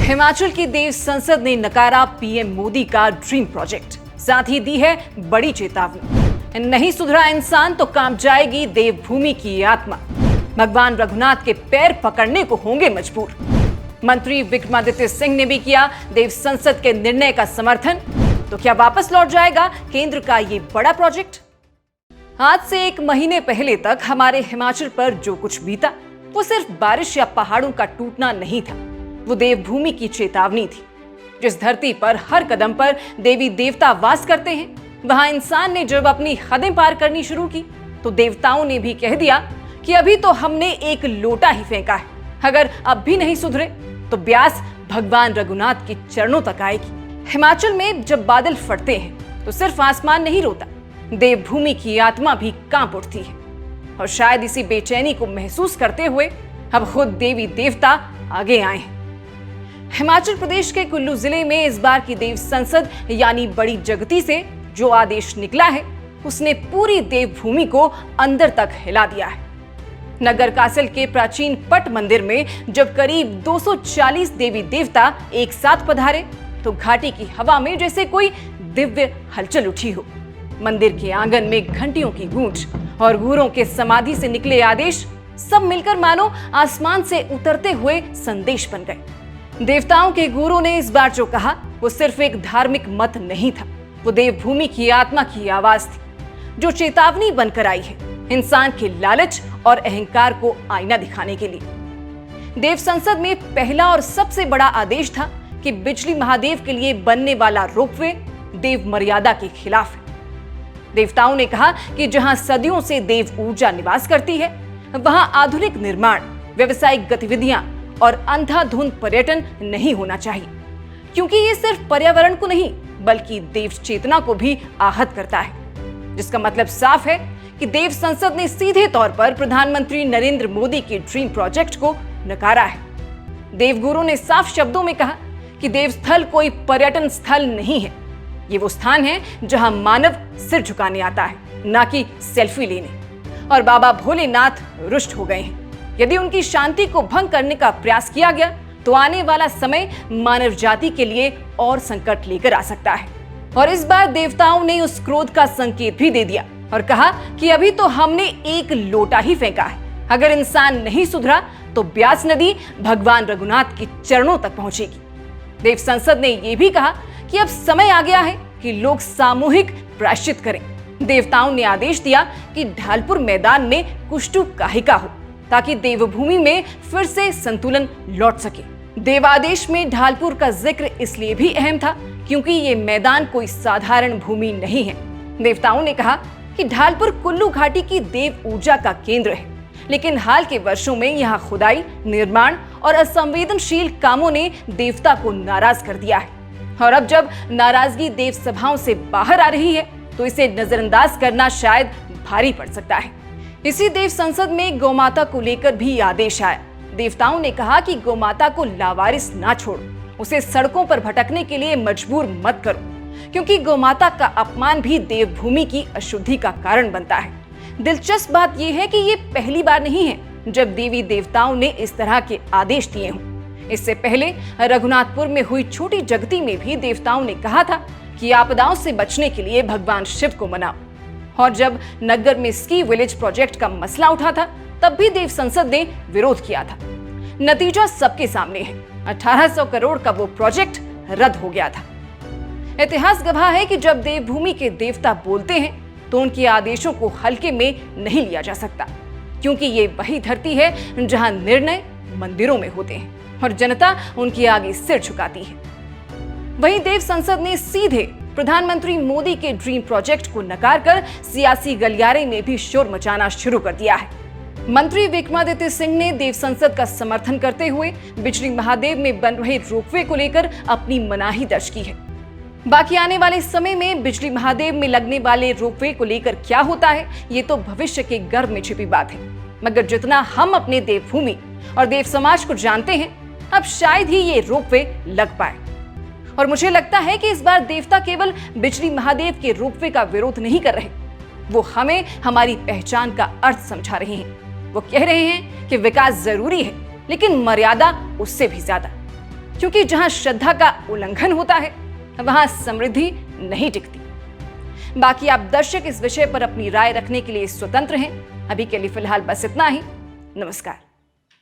हिमाचल की देव संसद ने नकारा पीएम मोदी का ड्रीम प्रोजेक्ट, साथ ही दी है बड़ी चेतावनी। नहीं सुधरा इंसान तो कांप जाएगी देवभूमि की आत्मा। भगवान रघुनाथ के पैर पकड़ने को होंगे मजबूर। मंत्री विक्रमादित्य सिंह ने भी किया देव संसद के निर्णय का समर्थन। तो क्या वापस लौट जाएगा केंद्र का ये बड़ा प्रोजेक्ट? आज से 1 महीने पहले तक हमारे हिमाचल पर जो कुछ बीता वो सिर्फ बारिश या पहाड़ों का टूटना नहीं था, वो देवभूमि की चेतावनी थी। जिस धरती पर हर कदम पर देवी देवता वास करते हैं, वहां इंसान ने जब अपनी हदें पार करनी शुरू की तो देवताओं ने भी कह दिया कि अभी तो हमने एक लोटा ही फेंका है, अगर अब भी नहीं सुधरे तो ब्यास भगवान रघुनाथ के चरणों तक आएगी। हिमाचल में जब बादल फटते हैं तो सिर्फ आसमान नहीं रोता, देवभूमि की आत्मा भी कांप उठती है। और शायद इसी बेचैनी को महसूस करते हुए अब खुद देवी देवता आगे आए हैं। हिमाचल प्रदेश के कुल्लू जिले में इस बार की देव संसद यानी बड़ी जगती से जो आदेश निकला है, उसने पूरी देवभूमि को अंदर तक हिला दिया है। नगर कासल के प्राचीन पट मंदिर में जब करीब 240 देवी देवता एक साथ पधारे तो घाटी की हवा में जैसे कोई दिव्य हलचल उठी हो। मंदिर के आंगन में घंटियों की गूंज और गुरुओं के समाधि से निकले आदेश सब मिलकर मानो आसमान से उतरते हुए संदेश बन गए। देवताओं के गुरु ने इस बार जो कहा वो सिर्फ एक धार्मिक मत नहीं था, वो देवभूमि की आत्मा की आवाज थी, जो चेतावनी बनकर आई है इंसान के लालच और अहंकार को आईना दिखाने के लिए। देव संसद में पहला और सबसे बड़ा आदेश था कि बिजली महादेव के लिए बनने वाला रोपवे देव मर्यादा के खिलाफ है। देवताओं ने कहा कि जहां सदियों से देव ऊर्जा निवास करती है, वहां आधुनिक निर्माण, व्यावसायिक गतिविधियां और अंधाधुंध पर्यटन नहीं होना चाहिए, क्योंकि ये सिर्फ पर्यावरण को नहीं बल्कि देव चेतना को भी आहत करता है। जिसका मतलब साफ है कि देव संसद ने सीधे तौर पर प्रधानमंत्री नरेंद्र मोदी के ड्रीम प्रोजेक्ट को नकारा है। देवगुरु ने साफ शब्दों में कहा कि देवस्थल कोई पर्यटन स्थल नहीं है, ये वो स्थान है जहां मानव सिर झुकाने आता है, ना कि सेल्फी लेने। और बाबा भोलेनाथ रुष्ट हो गए हैं। यदि उनकी शांति को भंग करने का प्रयास किया गया तो आने वाला समय मानव जाति के लिए और संकट लेकर आ सकता है। और इस बार देवताओं ने उस क्रोध का संकेत भी दे दिया और कहा कि अभी तो हमने एक लोटा ही फेंका है, अगर इंसान नहीं सुधरा तो ब्यास नदी भगवान रघुनाथ के चरणों तक पहुंचेगी। देव संसद ने यह भी कहा कि अब समय आ गया है कि लोग सामूहिक प्रायश्चित करें। देवताओं ने आदेश दिया कि ढालपुर मैदान में कुष्टू काहिका हो, ताकि देवभूमि में फिर से संतुलन लौट सके। देवादेश में ढालपुर का जिक्र इसलिए भी अहम था क्योंकि ये मैदान कोई साधारण भूमि नहीं है। देवताओं ने कहा कि ढालपुर कुल्लू घाटी की देव ऊर्जा का केंद्र है, लेकिन हाल के वर्षों में यहाँ खुदाई, निर्माण और असंवेदनशील कामों ने देवता को नाराज कर दिया है। और अब जब नाराजगी देव सभाओं से बाहर आ रही है तो इसे नजरअंदाज करना शायद भारी पड़ सकता है। इसी देव संसद में गौमाता को लेकर भी आदेश आया। देवताओं ने कहा कि गौमाता को लावारिस ना छोड़ो, उसे सड़कों पर भटकने के लिए मजबूर मत करो, क्योंकि गौमाता का अपमान भी देवभूमि की अशुद्धि का कारण बनता है। दिलचस्प बात यह है कि ये पहली बार नहीं है जब देवी देवताओं ने इस तरह के आदेश दिए हों। इससे पहले रघुनाथपुर में हुई छोटी जगती में भी देवताओं ने कहा था कि आपदाओं से बचने के लिए भगवान शिव को मनाओ। और जब नगर में स्की विलेज प्रोजेक्ट का मसला उठा था तब भी देव संसद ने विरोध किया था। नतीजा सबके सामने है, 1800 करोड़ का वो प्रोजेक्ट रद्द हो गया था। इतिहास गवाह है कि जब देवभूमि के देवता बोलते हैं तो उनके आदेशों को हल्के में नहीं लिया जा सकता, क्योंकि ये वही धरती है जहां निर्णय मंदिरों में होते हैं और जनता उनके आगे सिर झुकाती है। वहीं देव संसद ने सीधे प्रधानमंत्री मोदी के ड्रीम प्रोजेक्ट को नकार कर सियासी गलियारे में भी शोर मचाना शुरू कर दिया है। मंत्री विक्रमादित्य सिंह ने देव संसद का समर्थन करते हुए बिजली महादेव में बन रहे रोपवे को लेकर अपनी मनाही दर्ज की है। बाकी आने वाले समय में बिजली महादेव में लगने वाले रोपवे को लेकर क्या होता है, ये तो भविष्य के गर्भ में छिपी बात है। मगर जितना हम अपने देवभूमि और देव समाज को जानते हैं, अब शायद ही ये रोपवे लग पाए। और मुझे लगता है कि इस बार देवता केवल बिजली महादेव के रोपवे का विरोध नहीं कर रहे, वो हमें हमारी पहचान का अर्थ समझा रहे हैं। वो कह रहे हैं कि विकास जरूरी है, लेकिन मर्यादा उससे भी ज्यादा। क्योंकि जहां श्रद्धा का उल्लंघन होता है वहां समृद्धि नहीं टिकती। बाकी आप दर्शक इस विषय पर अपनी राय रखने के लिए स्वतंत्र हैं। अभी के लिए फिलहाल बस इतना ही। नमस्कार।